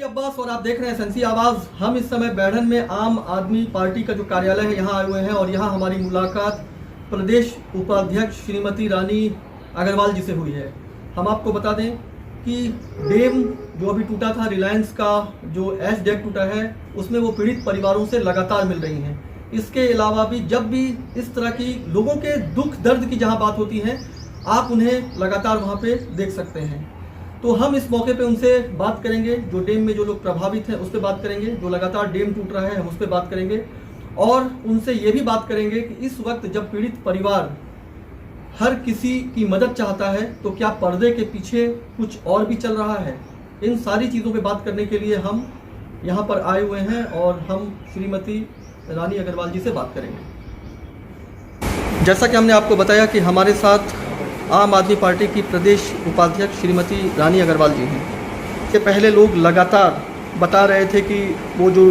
रफी अब्बास और आप देख रहे हैं सेंसी आवाज़। हम इस समय बैढ़न में आम आदमी पार्टी का जो कार्यालय है यहाँ आए हुए हैं और यहाँ हमारी मुलाकात प्रदेश उपाध्यक्ष श्रीमती रानी अग्रवाल जी से हुई है। हम आपको बता दें कि डैम जो अभी टूटा था, रिलायंस का जो एच डैम टूटा है, उसमें वो पीड़ित परिवारों से लगातार मिल रही हैं। इसके अलावा भी जब भी इस तरह की लोगों के दुख दर्द की जहाँ बात होती है, आप उन्हें लगातार वहाँ पे देख सकते हैं। तो हम इस मौके पे उनसे बात करेंगे, जो डैम में जो लोग प्रभावित हैं उस पर बात करेंगे, जो लगातार डैम टूट रहा है हम उस पर बात करेंगे और उनसे ये भी बात करेंगे कि इस वक्त जब पीड़ित परिवार हर किसी की मदद चाहता है तो क्या पर्दे के पीछे कुछ और भी चल रहा है। इन सारी चीज़ों पे बात करने के लिए हम यहाँ पर आए हुए हैं और हम श्रीमती रानी अग्रवाल जी से बात करेंगे। जैसा कि हमने आपको बताया कि हमारे साथ आम आदमी पार्टी की प्रदेश उपाध्यक्ष श्रीमती रानी अग्रवाल जी हैं। इससे पहले लोग लगातार बता रहे थे कि वो जो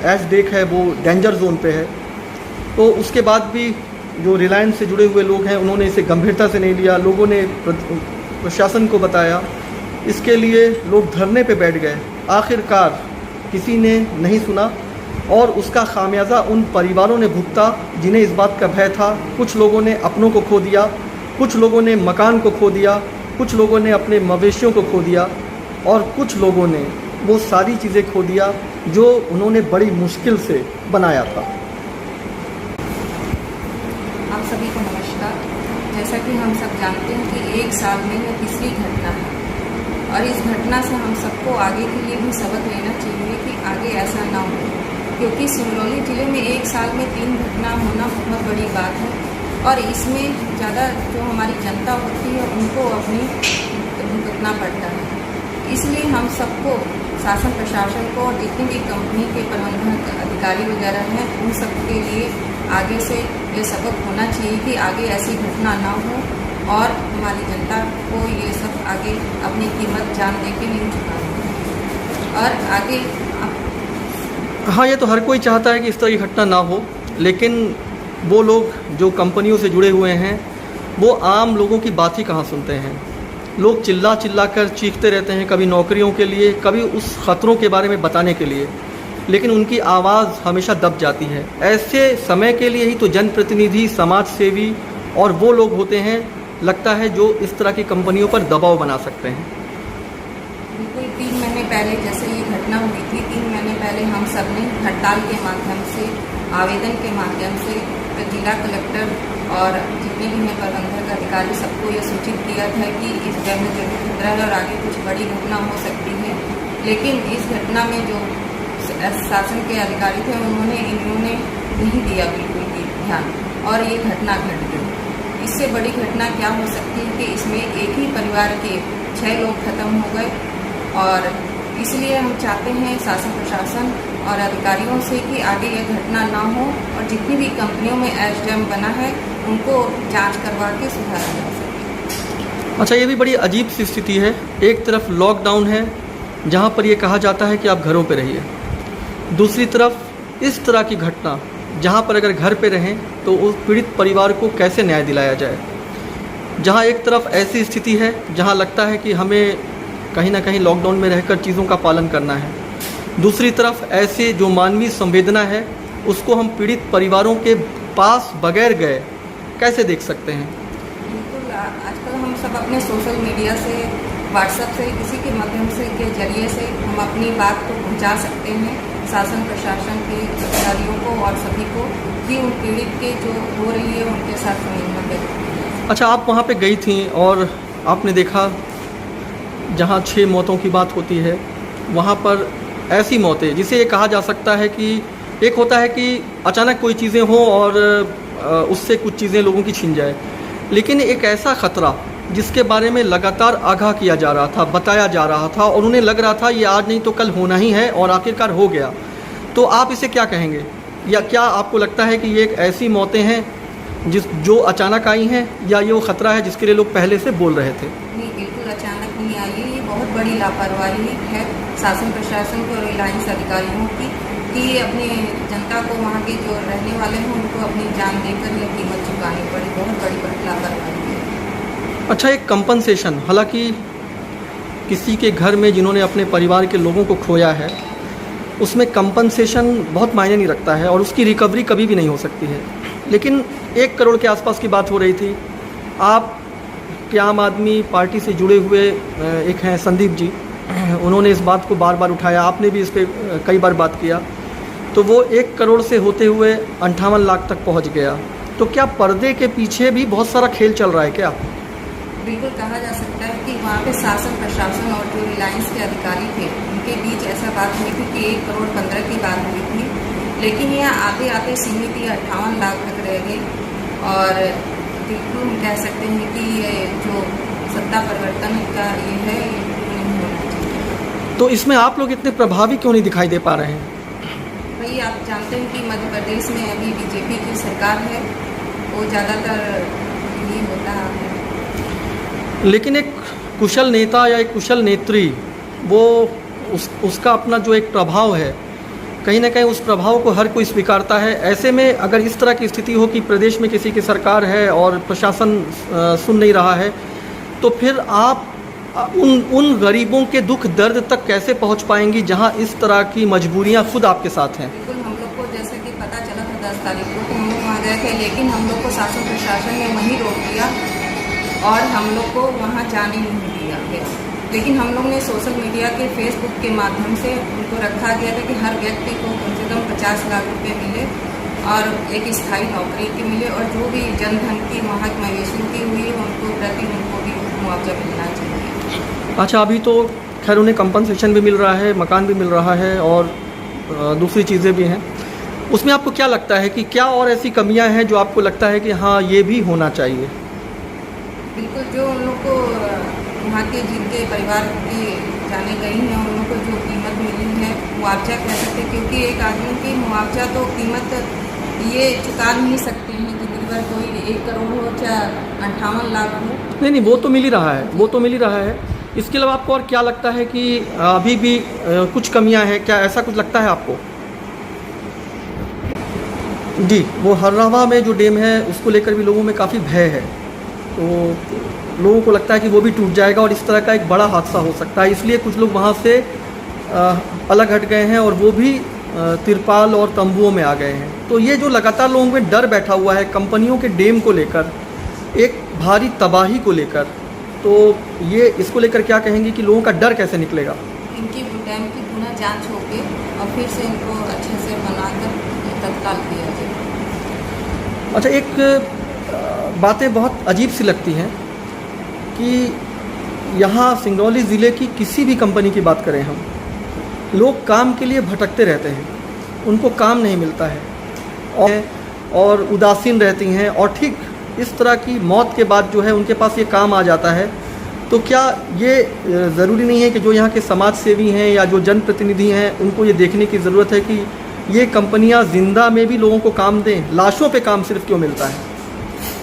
एच डैम है वो डेंजर जोन पे है, तो उसके बाद भी जो रिलायंस से जुड़े हुए लोग हैं उन्होंने इसे गंभीरता से नहीं लिया। लोगों ने प्रशासन को बताया, इसके लिए लोग धरने पे बैठ गए। आखिरकार किसी ने नहीं सुना और उसका खामियाजा उन परिवारों ने भुगता जिन्हें इस बात का भय था। कुछ लोगों ने अपनों को खो दिया, कुछ लोगों ने मकान को खो दिया, कुछ लोगों ने अपने मवेशियों को खो दिया और कुछ लोगों ने वो सारी चीज़ें खो दिया जो उन्होंने बड़ी मुश्किल से बनाया था। आप सभी को नमस्कार। जैसा कि हम सब जानते हैं कि एक साल में यह तीसरी घटना है और इस घटना से हम सबको आगे के लिए भी सबक लेना चाहिए कि आगे ऐसा ना हो, क्योंकि सिंगरौली जिले में एक साल में 3 घटना होना बहुत बड़ी बात है और इसमें ज़्यादा जो हमारी जनता होती है उनको अपनी भुगतना पड़ता है। इसलिए हम सबको, शासन प्रशासन को और जितनी भी कंपनी के प्रबंधक अधिकारी वगैरह हैं उन सब के लिए आगे से ये सबक होना चाहिए कि आगे ऐसी घटना ना हो और हमारी जनता को ये सब आगे अपनी कीमत जान दे के नहीं चुकानी और आगे। हाँ, ये तो हर कोई चाहता है कि इस तरह की घटना ना हो, लेकिन वो लोग जो कंपनियों से जुड़े हुए हैं वो आम लोगों की बात ही कहाँ सुनते हैं। लोग चिल्ला चिल्ला कर चीखते रहते हैं, कभी नौकरियों के लिए, कभी उस ख़तरों के बारे में बताने के लिए, लेकिन उनकी आवाज़ हमेशा दब जाती है। ऐसे समय के लिए ही तो जनप्रतिनिधि, समाज सेवी और वो लोग होते हैं, लगता है, जो इस तरह की कंपनियों पर दबाव बना सकते हैं। बिल्कुल 3 महीने पहले जैसे ये घटना हुई थी, 3 महीने पहले हम सब ने हड़ताल के माध्यम से, आवेदन के माध्यम से जिला कलेक्टर और जितने भी हैं प्रबंधक अधिकारी सबको ये सूचित किया था कि इस डैम में जरूर खतरा है और आगे कुछ बड़ी घटना हो सकती है। लेकिन इस घटना में जो शासन के अधिकारी थे इन्होंने नहीं दिया बिल्कुल भी ध्यान और ये घटना घट गई। इससे बड़ी घटना क्या हो सकती है कि इसमें एक ही परिवार के 6 लोग खत्म हो गए और इसलिए हम चाहते हैं शासन प्रशासन और अधिकारियों से कि आगे यह घटना ना हो और जितनी भी कंपनियों में एच डैम बना है उनको जांच करवा के सुधारा जा सके। अच्छा, ये भी बड़ी अजीब सी स्थिति है। एक तरफ लॉकडाउन है जहाँ पर ये कहा जाता है कि आप घरों पे रहिए, दूसरी तरफ इस तरह की घटना जहाँ पर अगर घर पे रहें तो उस पीड़ित परिवार को कैसे न्याय दिलाया जाए। जहाँ एक तरफ ऐसी स्थिति है जहाँ लगता है कि हमें कहीं ना कहीं लॉकडाउन में रहकर चीज़ों का पालन करना है, दूसरी तरफ ऐसे जो मानवीय संवेदना है उसको हम पीड़ित परिवारों के पास बगैर गए कैसे देख सकते हैं। बिल्कुल, आजकल हम सब अपने सोशल मीडिया से, व्हाट्सएप से, किसी के माध्यम से के जरिए से हम अपनी बात को पहुंचा सकते हैं शासन प्रशासन के अधिकारियों को और सभी को कि उन पीड़ित के जो हो रही है उनके साथ संवेदना करें। अच्छा, आप वहाँ पे गई थी और आपने देखा जहाँ 6 मौतों की बात होती है, वहाँ पर ऐसी मौतें जिसे ये कहा जा सकता है कि एक होता है कि अचानक कोई चीज़ें हों और उससे कुछ चीज़ें लोगों की छिन जाए, लेकिन एक ऐसा ख़तरा जिसके बारे में लगातार आगाह किया जा रहा था, बताया जा रहा था और उन्हें लग रहा था ये आज नहीं तो कल होना ही है और आखिरकार हो गया। तो आप इसे क्या कहेंगे, या क्या आपको लगता है कि ये एक ऐसी मौतें हैं जो अचानक आई हैं, या ये वो ख़तरा है जिसके लिए लोग पहले से बोल रहे थे? नहीं, बिल्कुल अचानक नहीं आई है। ये बहुत बड़ी लापरवाही है शासन प्रशासन को और रिलायंस अधिकारियों की कि अपनी जनता को, वहाँ के जो रहने वाले हैं उनको अपनी जान देकर ये कीमत चुकानी पड़ी। बहुत बड़ी लापरवाही है। अच्छा, एक कंपनसेशन, हालांकि किसी के घर में जिन्होंने अपने परिवार के लोगों को खोया है, उसमें कंपनसेशन बहुत मायने नहीं रखता है और उसकी रिकवरी कभी भी नहीं हो सकती है। लेकिन 1 करोड़ के आसपास की बात हो रही थी। आप के आम आदमी पार्टी से जुड़े हुए एक हैं संदीप जी, उन्होंने इस बात को बार बार उठाया, आपने भी इस पर कई बार बात किया, तो वो 1 करोड़ से होते हुए 58 लाख तक पहुंच गया। तो क्या पर्दे के पीछे भी बहुत सारा खेल चल रहा है क्या? बिल्कुल कहा जा सकता है कि वहाँ पे शासन प्रशासन और जो रिलायंस के अधिकारी थे उनके बीच ऐसा बात हुई थी कि 1 करोड़ 15 की बात हुई थी, लेकिन यह आते आते सीमित ही 58 लाख तक रह गई। और बिल्कुल हम कह सकते हैं कि ये जो सत्ता परिवर्तन का ये है, ये नहीं होना चाहिए। तो इसमें आप लोग इतने प्रभावी क्यों नहीं दिखाई दे पा रहे हैं? भाई आप जानते हैं कि मध्य प्रदेश में अभी बीजेपी की सरकार है, वो ज़्यादातर यही होता है। लेकिन एक कुशल नेता या एक कुशल नेत्री, वो उसका अपना जो एक प्रभाव है, कहीं ना कहीं उस प्रभाव को हर कोई स्वीकारता है। ऐसे में अगर इस तरह की स्थिति हो कि प्रदेश में किसी की सरकार है और प्रशासन सुन नहीं रहा है, तो फिर आप उन गरीबों के दुख दर्द तक कैसे पहुंच पाएंगी जहां इस तरह की मजबूरियां खुद आपके साथ हैं? बिल्कुल, हम लोग को जैसे कि पता चला था 10 तारीख को, तो हम लोग वहाँ गए थे, लेकिन हम लोग को शासन प्रशासन ने वहीं रोक दिया और हम लोग को वहाँ जाने नहीं दिया है। लेकिन हम लोग ने सोशल मीडिया के फेसबुक के माध्यम से उनको रखा गया था कि हर व्यक्ति को कम से कम 50 लाख रुपये मिले और एक स्थायी नौकरी के मिले, और जो भी जनधन की वहाँ मवेशियों की हुई है उनको प्रति उनको भी मुआवजा मिलना चाहिए। अच्छा, अभी तो खैर उन्हें कंपनसेशन भी मिल रहा है, मकान भी मिल रहा है और दूसरी चीज़ें भी हैं। उसमें आपको क्या लगता है कि क्या और ऐसी कमियां हैं जो आपको लगता है कि हाँ ये भी होना चाहिए? बिल्कुल, जो उन लोग को वहाँ के जिनके परिवार की जाने गई हैं उन लोग को जो कीमत मिली है, मुआवजा कह सकते, क्योंकि एक आदमी की मुआवजा तो कीमत ये चुका नहीं सकते हैं कि अगर कोई 1 करोड़ हो चाहे 58 लाख हो। नहीं, वो तो मिल ही रहा है, वो तो मिल ही रहा है। इसके अलावा आपको और क्या लगता है कि अभी भी कुछ कमियां हैं क्या, ऐसा कुछ लगता है आपको? जी, वो हर्रावा में जो डैम है उसको लेकर भी लोगों में काफ़ी भय है, तो लोगों को लगता है कि वो भी टूट जाएगा और इस तरह का एक बड़ा हादसा हो सकता है, इसलिए कुछ लोग वहाँ से अलग हट गए हैं और वो भी तिरपाल और तंबुओं में आ गए हैं। तो ये जो लगातार लोगों में डर बैठा हुआ है कंपनियों के डैम को लेकर, एक भारी तबाही को लेकर, तो ये इसको लेकर क्या कहेंगे कि लोगों का डर कैसे निकलेगा? इनकी डैम की पुनः जांच होके और फिर से इनको अच्छे से बनाकर तत्काल किया जाए। अच्छा, एक बातें बहुत अजीब सी लगती हैं कि यहाँ सिंगरौली ज़िले की किसी भी कंपनी की बात करें हम, लोग काम के लिए भटकते रहते हैं, उनको काम नहीं मिलता है और उदासीन रहती हैं, और ठीक इस तरह की मौत के बाद जो है उनके पास ये काम आ जाता है। तो क्या ये ज़रूरी नहीं है कि जो यहाँ के समाज सेवी हैं या जो जनप्रतिनिधि हैं उनको ये देखने की ज़रूरत है कि ये कंपनियाँ जिंदा में भी लोगों को काम दें, लाशों पे काम सिर्फ क्यों मिलता है?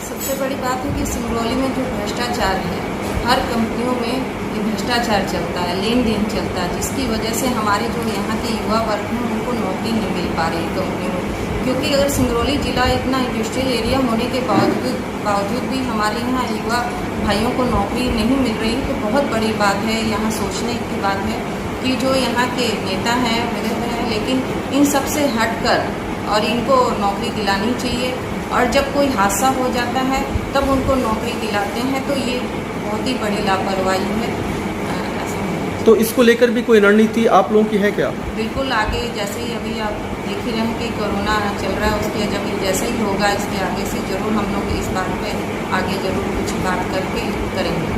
सबसे बड़ी बात है कि सिंगरौली में जो भ्रष्टाचार है, हर कंपनियों में ये भ्रष्टाचार चलता है, लेन देन चलता है, जिसकी वजह से हमारे जो यहाँ के युवा वर्ग हैं उनको नौकरी नहीं मिल पा रही कंपनियों में। क्योंकि अगर सिंगरौली जिला इतना इंडस्ट्रियल एरिया होने के बावजूद भी हमारे यहाँ युवा भाइयों को नौकरी नहीं मिल रही, तो बहुत बड़ी बात है, यहाँ सोचने की बात है कि जो यहाँ के नेता हैं वगैरह हैं, लेकिन इन सब से हटकर और इनको नौकरी दिलानी चाहिए, और जब कोई हादसा हो जाता है तब उनको नौकरी दिलाते हैं, तो ये बहुत ही बड़ी लापरवाही है। तो इसको लेकर भी कोई रणनीति आप लोगों की है क्या? बिल्कुल, आगे जैसे ही अभी आप देख ही रहे हैं कि कोरोना चल रहा है, उसके जब जैसे ही होगा इसके आगे से जरूर हम लोग इस बात पे आगे जरूर कुछ बात करके करेंगे।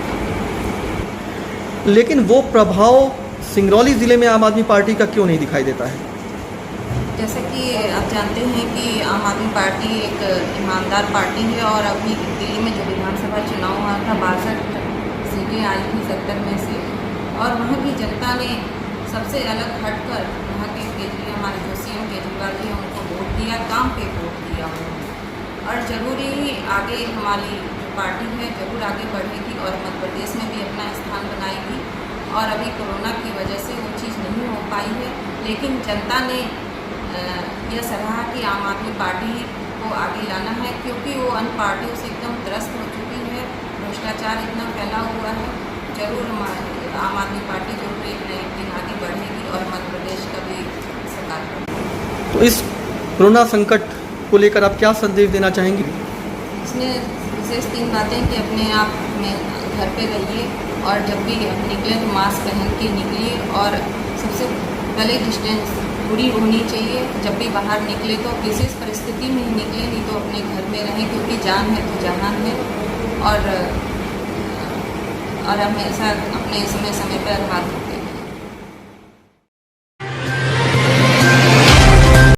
लेकिन वो प्रभाव सिंगरौली ज़िले में आम आदमी पार्टी का क्यों नहीं दिखाई देता है? जैसे कि आप जानते हैं कि आम आदमी पार्टी एक ईमानदार पार्टी है, और अभी दिल्ली में जो विधानसभा चुनाव हुआ था 62 सीटें आई थी 70 में से, और वहाँ की जनता ने सबसे अलग हटकर वहाँ के केजरीवाल, हमारे जो CM केजरीवाल जी उनको वोट दिया, काम पे वोट दिया उन्होंने, और ज़रूर ही आगे हमारी जो पार्टी है ज़रूर आगे बढ़ेगी और मध्य प्रदेश में भी अपना स्थान बनाएगी। और अभी कोरोना की वजह से वो चीज़ नहीं हो पाई है, लेकिन जनता ने यह सराहा कि आम आदमी पार्टी को आगे लाना है, क्योंकि वो अन्य पार्टियों से एकदम त्रस्त हो चुकी है, भ्रष्टाचार इतना फैला हुआ है। जरूर हमारे आम आदमी पार्टी जो है एक नए दिन आगे बढ़ेगी और मध्य प्रदेश का भी सरकार करेगी। तो इस कोरोना संकट को लेकर आप क्या संदेश देना चाहेंगी? इसमें विशेष 3 बातें कि अपने आप में घर पे रहिए और जब भी निकले तो मास्क पहन के निकलिए और सबसे पहले डिस्टेंस दूरी होनी चाहिए। जब भी बाहर निकले तो विशेष परिस्थिति में ही निकले, नहीं तो अपने घर में रहें क्योंकि जान है तो जहान है। और हमेशा अपने समय पर हाथ